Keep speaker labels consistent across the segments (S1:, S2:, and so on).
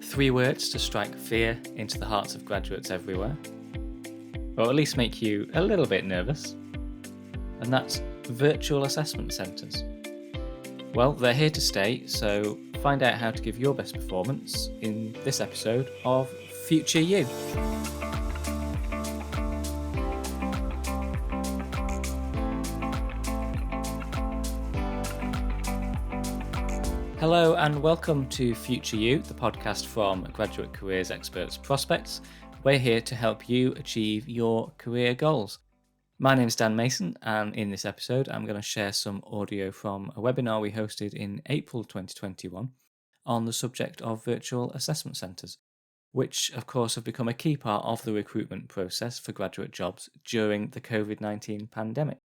S1: 3 words to strike fear into the hearts of graduates everywhere, or at least make you a little bit nervous, and that's virtual assessment centres. Well, they're here to stay, so find out how to give your best performance in this episode of Future You. Hello and welcome to Future You, the podcast from Graduate Careers Experts Prospects. We're here to help you achieve your career goals. My name is Dan Mason, and in this episode I'm going to share some audio from a webinar we hosted in April 2021 on the subject of virtual assessment centres, which of course have become a key part of the recruitment process for graduate jobs during the COVID-19 pandemic.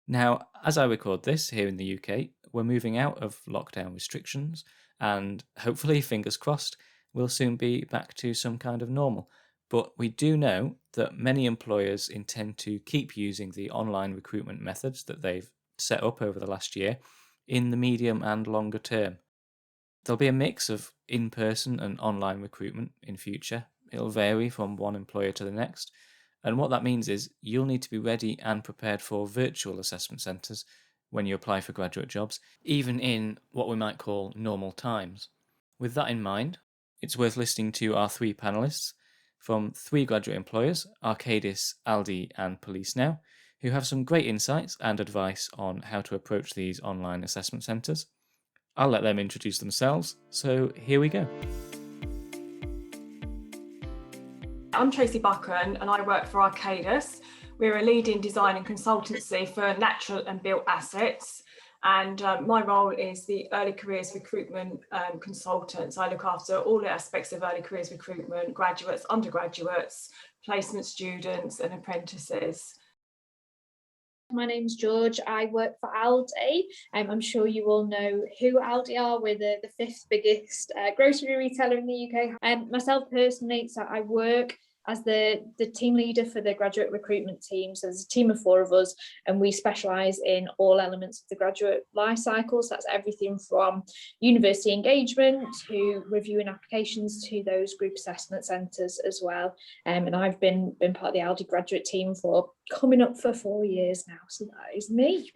S1: Now, as I record this here in the UK, we're moving out of lockdown restrictions and hopefully, fingers crossed, we'll soon be back to some kind of normal. But we do know that many employers intend to keep using the online recruitment methods that they've set up over the last year in the medium and longer term. There'll be a mix of in-person and online recruitment in future. It'll vary from one employer to the next. And what that means is you'll need to be ready and prepared for virtual assessment centres when you apply for graduate jobs, even in what we might call normal times. With that in mind, it's worth listening to our 3 panellists from 3 graduate employers, Arcadis, Aldi and Police Now, who have some great insights and advice on how to approach these online assessment centres. I'll let them introduce themselves, so here we go.
S2: I'm Tracy Buchan and I work for Arcadis. We're a leading design and consultancy for natural and built assets, and my role is the early careers recruitment consultant. So I look after all the aspects of early careers recruitment, graduates, undergraduates, placement students and apprentices.
S3: My name's George. I work for Aldi. I'm sure you all know who Aldi are. We're the 5th biggest grocery retailer in the UK. Myself personally, so I work as the team leader for the graduate recruitment team. So there's a team of 4 of us, and we specialise in all elements of the graduate life cycle. So that's everything from university engagement to reviewing applications to those group assessment centres as well. And I've been part of the Aldi graduate team for coming up for 4 years now. So that is me.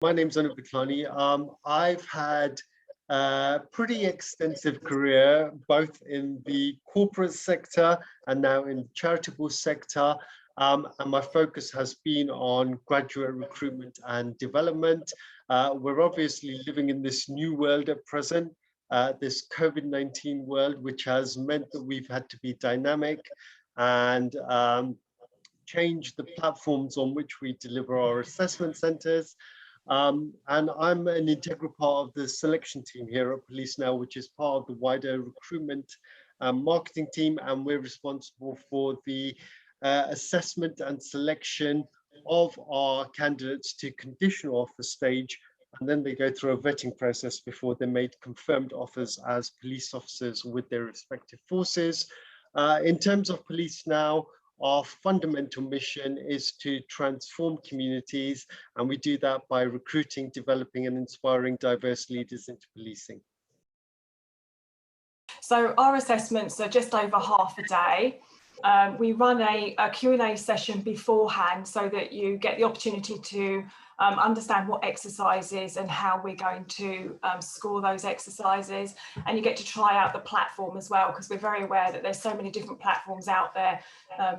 S4: My name's Anu Biklani. I've had a pretty extensive career, both in the corporate sector and now in the charitable sector. And my focus has been on graduate recruitment and development. We're obviously living in this new world at present, this COVID-19 world, which has meant that we've had to be dynamic and change the platforms on which we deliver our assessment centres. And I'm an integral part of the selection team here at Police Now, which is part of the wider recruitment marketing team, and we're responsible for the assessment and selection of our candidates to conditional offer stage, and then they go through a vetting process before they're made confirmed offers as police officers with their respective forces. In terms of Police Now, our fundamental mission is to transform communities, and we do that by recruiting, developing and inspiring diverse leaders into policing.
S2: So our assessments are just over half a day. We run a Q&A session beforehand so that you get the opportunity to understand what exercises and how we're going to score those exercises, and you get to try out the platform as well, because we're very aware that there's so many different platforms out there.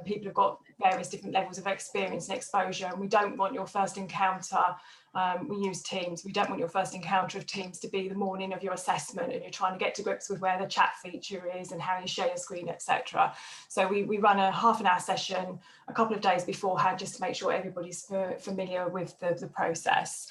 S2: People have got various different levels of experience and exposure, and we don't want your first encounter. We use Teams. We don't want your first encounter of Teams to be the morning of your assessment and you're trying to get to grips with where the chat feature is and how you share your screen, etc. So we run a half an hour session a couple of days beforehand just to make sure everybody's familiar with the process.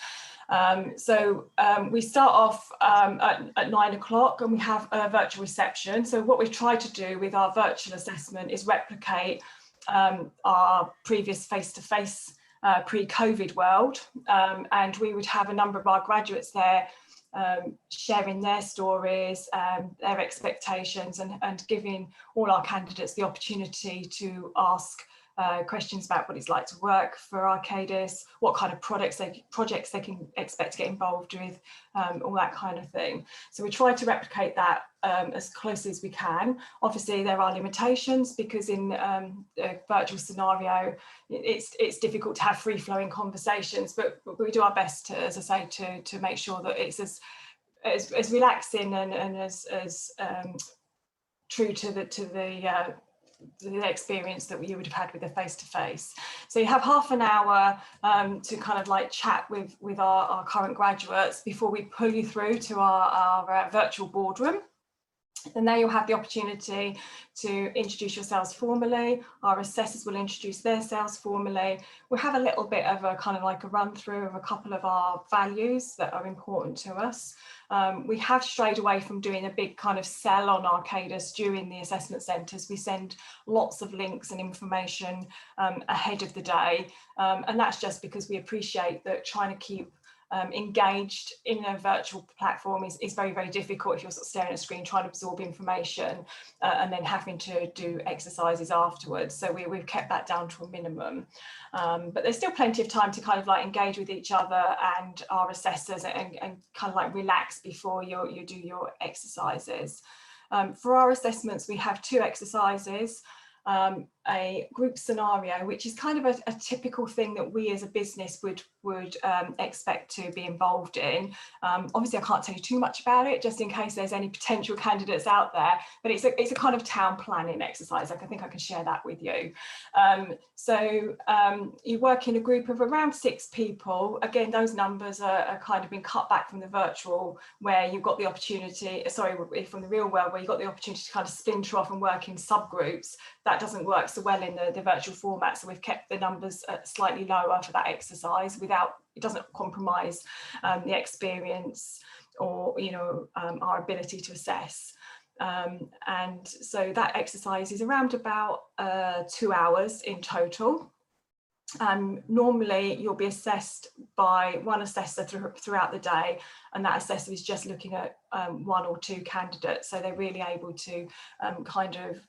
S2: We start off at 9 o'clock and we have a virtual reception. So what we've tried to do with our virtual assessment is replicate our previous face-to-face pre-COVID world, and we would have a number of our graduates there sharing their stories, their expectations, and giving all our candidates the opportunity to ask questions about what it's like to work for Arcadis, what kind of projects they can expect to get involved with, all that kind of thing. So we try to replicate that as closely as we can. Obviously, there are limitations because in a virtual scenario, it's difficult to have free-flowing conversations, but we do our best to, as I say, to make sure that it's as relaxing and as true to the experience that you would have had with a face-to-face. So you have half an hour to kind of like chat with our current graduates before we pull you through to our virtual boardroom. And there you'll have the opportunity to introduce yourselves formally. Our assessors will introduce themselves formally. We'll have a little bit of a kind of like a run through of a couple of our values that are important to us. We have strayed away from doing a big kind of sell on Arcadis during the assessment centres. We send lots of links and information ahead of the day. And that's just because we appreciate that trying to keep engaged in a virtual platform is very, very difficult if you're sort of staring at a screen trying to absorb information and then having to do exercises afterwards. So we've kept that down to a minimum. But there's still plenty of time to kind of like engage with each other and our assessors and kind of like relax before you do your exercises. For our assessments, we have 2 exercises. A group scenario, which is kind of a typical thing that we as a business would expect to be involved in. Obviously, I can't tell you too much about it, just in case there's any potential candidates out there, but it's a kind of town planning exercise. Like, I think I can share that with you. So you work in a group of around 6 people. Again, those numbers are kind of been cut back from the virtual, where you've got the opportunity, sorry, from the real world, where you've got the opportunity to kind of splinter off and work in subgroups. That doesn't work so well in the virtual format, so we've kept the numbers slightly lower for that exercise. It doesn't compromise the experience or our ability to assess. And so that exercise is around about 2 hours in total. Normally you'll be assessed by one assessor throughout the day, and that assessor is just looking at 1 or 2 candidates, so they're really able to kind of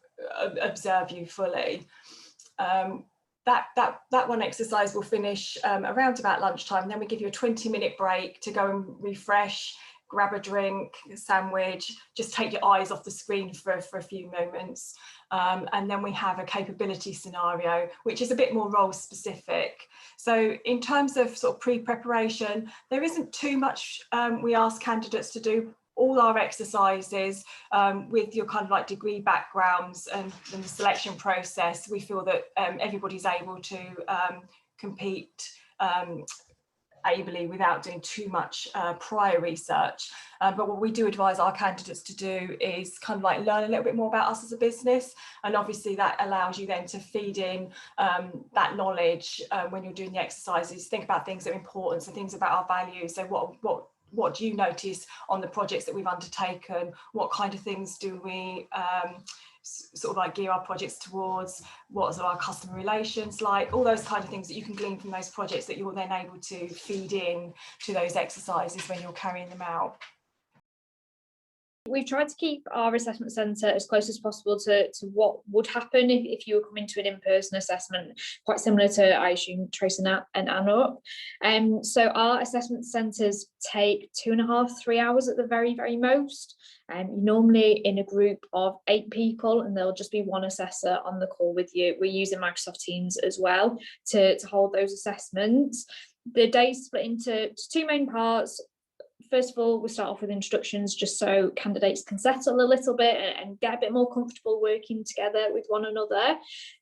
S2: observe you fully. That one exercise will finish around about lunchtime, and then we give you a 20-minute break to go and refresh, grab a drink, a sandwich, just take your eyes off the screen for a few moments. And then we have a capability scenario, which is a bit more role specific. So in terms of sort of pre-preparation, there isn't too much we ask candidates to do. All our exercises with your kind of like degree backgrounds and the selection process, we feel that everybody's able to compete ably without doing too much prior research. But what we do advise our candidates to do is kind of like learn a little bit more about us as a business. And obviously that allows you then to feed in that knowledge when you're doing the exercises. Think about things that are important, so things about our values. So what do you notice on the projects that we've undertaken? What kind of things do we sort of like gear our projects towards? What are our customer relations like? All those kind of things that you can glean from those projects that you're then able to feed in to those exercises when you're carrying them out.
S3: We've tried to keep our assessment centre as close as possible to what would happen if you were coming to an in-person assessment, quite similar to, I assume, Trace and Anna. So our assessment centres take 2.5–3 hours at the very, very most. Normally in a group of 8 people, and there'll just be one assessor on the call with you. We're using Microsoft Teams as well to hold those assessments. The day's split into 2 main parts. First of all, we start off with introductions, just so candidates can settle a little bit and get a bit more comfortable working together with one another.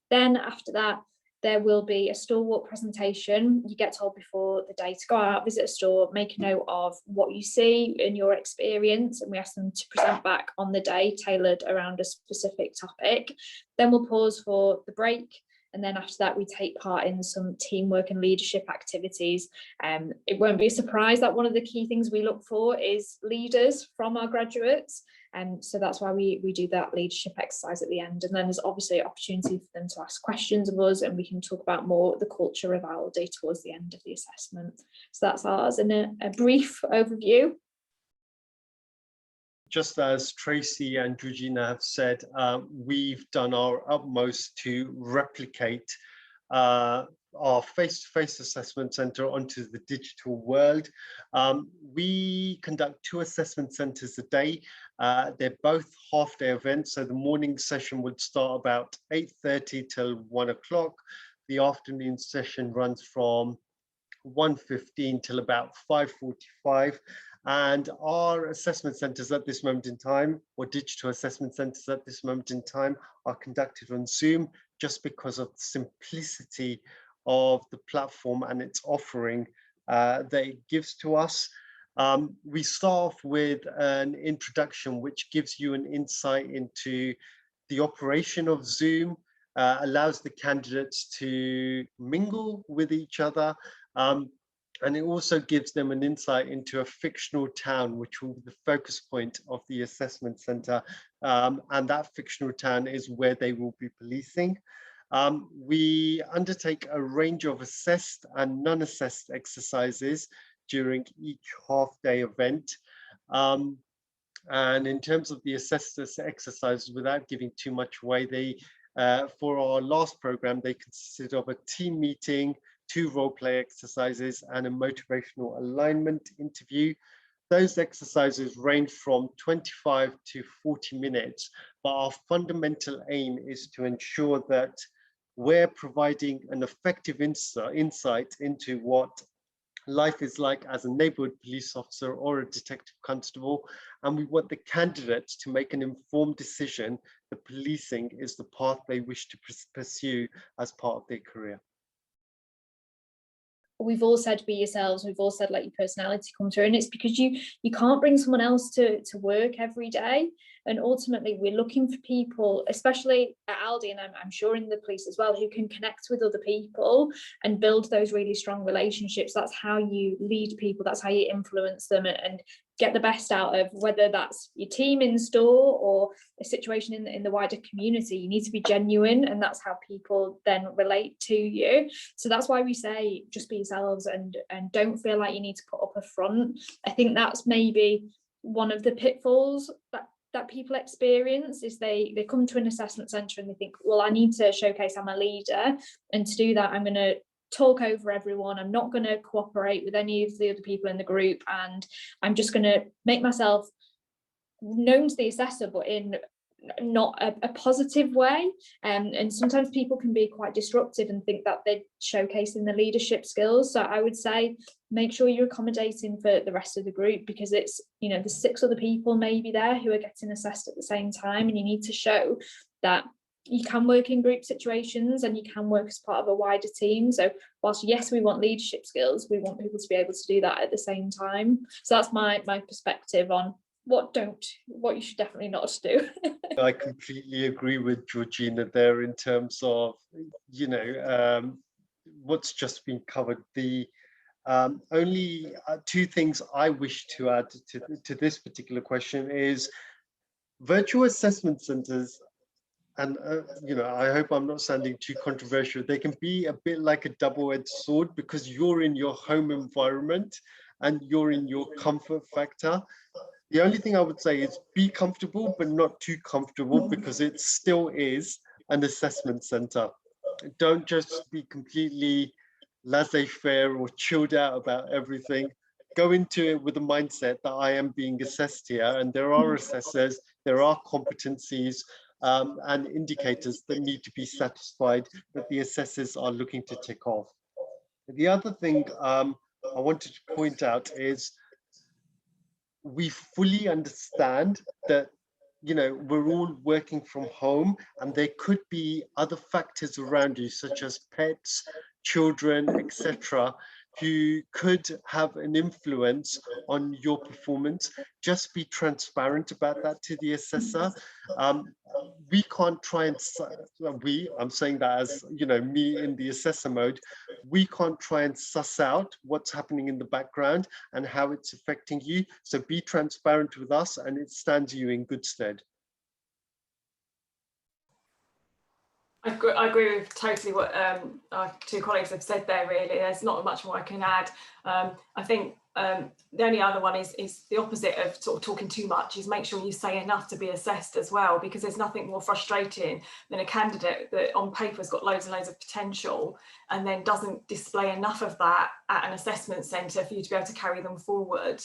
S3: Then after that, there will be a store walk presentation. You get told before the day to go out, visit a store, make a note of what you see in your experience, and we ask them to present back on the day, tailored around a specific topic. Then we'll pause for the break. And then after that, we take part in some teamwork and leadership activities. It won't be a surprise that one of the key things we look for is leaders from our graduates. And so that's why we do that leadership exercise at the end. And then there's obviously an opportunity for them to ask questions of us, and we can talk about more the culture of Aldi towards the end of the assessment. So that's ours in a brief overview.
S4: Just as Tracy and Georgina have said, we've done our utmost to replicate our face-to-face assessment center onto the digital world. We conduct 2 assessment centers a day. They're both half-day events, so the morning session would start about 8:30 till 1 o'clock. The afternoon session runs from 1:15 till about 5:45. And our assessment centers at this moment in time, or digital assessment centers at this moment in time, are conducted on Zoom just because of the simplicity of the platform and its offering that it gives to us. We start off with an introduction which gives you an insight into the operation of Zoom, allows the candidates to mingle with each other, and it also gives them an insight into a fictional town, which will be the focus point of the assessment center. And that fictional town is where they will be policing. We undertake a range of assessed and non-assessed exercises during each half-day event. And in terms of the assessed exercises, without giving too much away, for our last program, they consisted of a team meeting, 2 role play exercises, and a motivational alignment interview. Those exercises range from 25 to 40 minutes, but our fundamental aim is to ensure that we're providing an effective insight into what life is like as a neighborhood police officer or a detective constable, and we want the candidates to make an informed decision that policing is the path they wish to pursue as part of their career.
S3: We've all said be yourselves, we've all said let your personality come through, and it's because you can't bring someone else to work every day. And ultimately we're looking for people, especially at Aldi, and I'm sure in the police as well, who can connect with other people and build those really strong relationships. That's how you lead people, that's how you influence them and get the best out of, whether that's your team in store or a situation in the wider community. You need to be genuine, and that's how people then relate to you. So that's why we say just be yourselves and don't feel like you need to put up a front. I think that's maybe one of the pitfalls that people experience, is they come to an assessment centre and they think, well, I need to showcase I'm a leader, and to do that I'm going to talk over everyone, I'm not going to cooperate with any of the other people in the group, and I'm just going to make myself known to the assessor, but in not a positive way. And sometimes people can be quite disruptive and think that they're showcasing the leadership skills. So I would say make sure you're accommodating for the rest of the group, because it's, there's 6 other people maybe there who are getting assessed at the same time, and you need to show that you can work in group situations and you can work as part of a wider team. So whilst yes, we want leadership skills, we want people to be able to do that at the same time. So that's my perspective on what you should definitely not do.
S4: I completely agree with Georgina there in terms of, what's just been covered. The only 2 things I wish to add to this particular question is virtual assessment centers. And, I hope I'm not sounding too controversial. They can be a bit like a double-edged sword, because you're in your home environment and you're in your comfort factor. The only thing I would say is be comfortable, but not too comfortable, because it still is an assessment center. Don't just be completely laissez-faire or chilled out about everything. Go into it with the mindset that I am being assessed here, and there are assessors, there are competencies, and indicators that need to be satisfied that the assessors are looking to tick off. The other thing I wanted to point out is we fully understand that we're all working from home, and there could be other factors around you, such as pets, children, etc., who could have an influence on your performance. Just be transparent about that to the assessor. We can't try and, I'm saying that as, me in the assessor mode, we can't try and suss out what's happening in the background and how it's affecting you. So be transparent with us, and it stands you in good stead.
S2: I agree with totally what our 2 colleagues have said there, really. There's not much more I can add. I think The only other one is the opposite of sort of talking too much, is make sure you say enough to be assessed as well, because there's nothing more frustrating than a candidate that on paper has got loads and loads of potential and then doesn't display enough of that at an assessment centre for you to be able to carry them forward.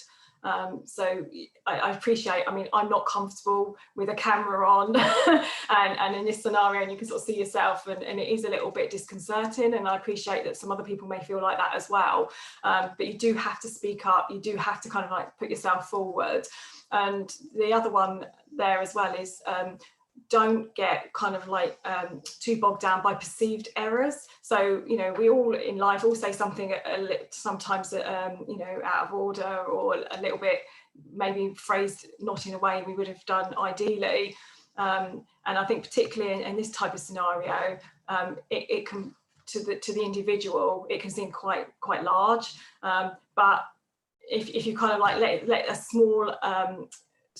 S2: So I appreciate, I mean, I'm not comfortable with a camera on and in this scenario, and you can sort of see yourself, and it is a little bit disconcerting, and I appreciate that some other people may feel like that as well, but you do have to speak up, you do have to kind of like put yourself forward. And the other one there as well is don't get kind of like too bogged down by perceived errors. So, you know, we all in life all say something sometimes you know, out of order, or a little bit maybe phrased not in a way we would have done ideally. And I think particularly in this type of scenario, it can, to the individual, it can seem quite large. But if you kind of like let a small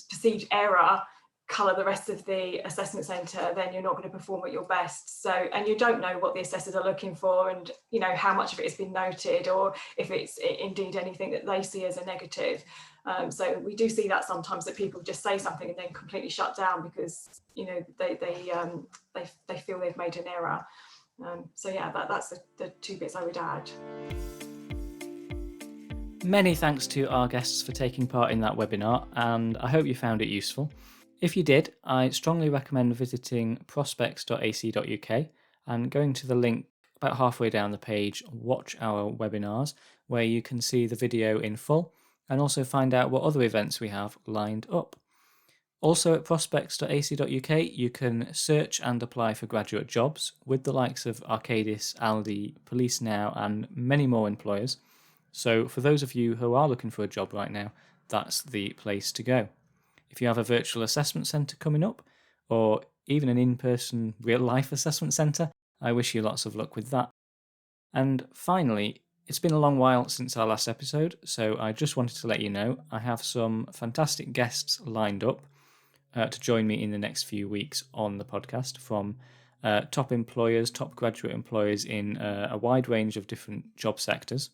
S2: perceived error colour the rest of the assessment centre, then you're not going to perform at your best. So, and you don't know what the assessors are looking for, and you know how much of it has been noted, or if it's indeed anything that they see as a negative. So we do see that sometimes, that people just say something and then completely shut down because, you know, they feel they've made an error. So yeah, that's the two bits I would add.
S1: Many thanks to our guests for taking part in that webinar, and I hope you found it useful. If you did, I strongly recommend visiting prospects.ac.uk and going to the link about halfway down the page, Watch Our Webinars, where you can see the video in full and also find out what other events we have lined up. Also at prospects.ac.uk, you can search and apply for graduate jobs with the likes of Arcadis, Aldi, Police Now, and many more employers. So for those of you who are looking for a job right now, that's the place to go. If you have a virtual assessment centre coming up, or even an in-person real-life assessment centre, I wish you lots of luck with that. And finally, it's been a long while since our last episode, so I just wanted to let you know I have some fantastic guests lined up to join me in the next few weeks on the podcast, from top employers, top graduate employers in a wide range of different job sectors.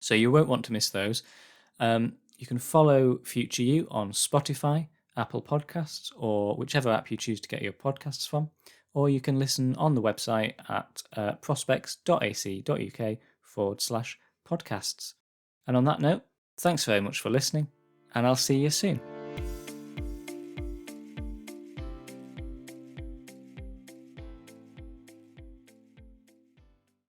S1: So you won't want to miss those. You can follow Future You on Spotify, Apple Podcasts, or whichever app you choose to get your podcasts from, or you can listen on the website at prospects.ac.uk/podcasts. And on that note, thanks very much for listening, and I'll see you soon.